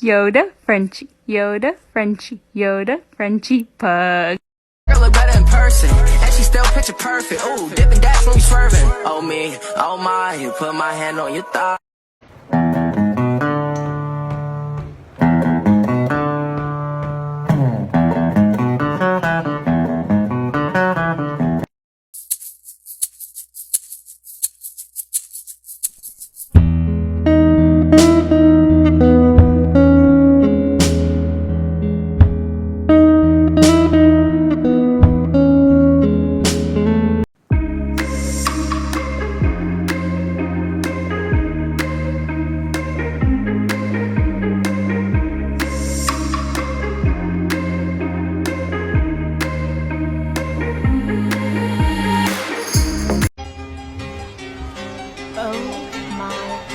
Yoda, Frenchie, Yoda, Frenchie, Yoda, Frenchie, pug. Girl look better in person, and she still picture perfect. Ooh, dipping dash when we swerving. Oh me, oh my, you put my hand on your thigh.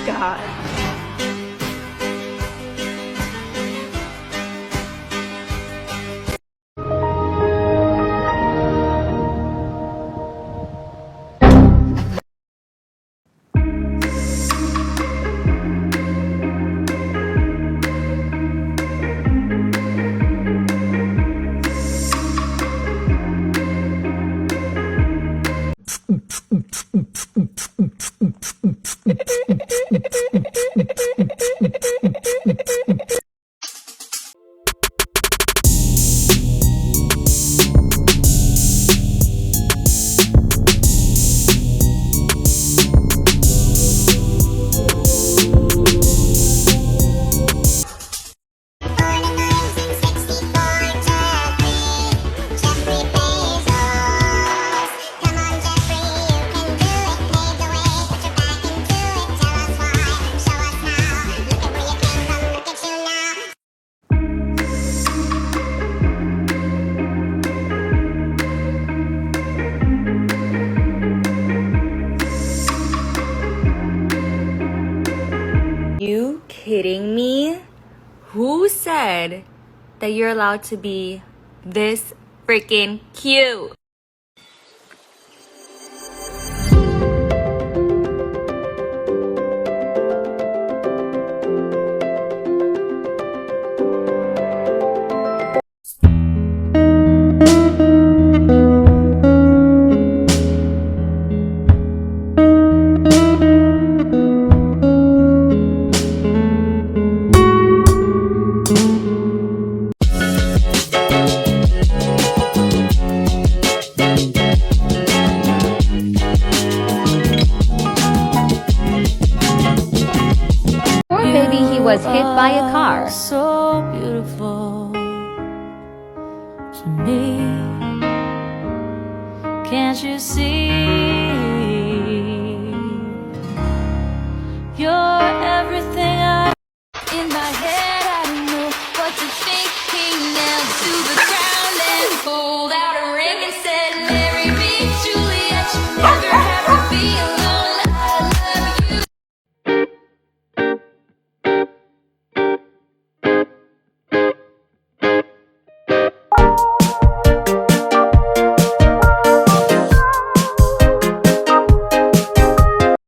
God. You kidding me? Who said that you're allowed to be this freaking cute? Was hit by a car. So beautiful to me. Can't you see?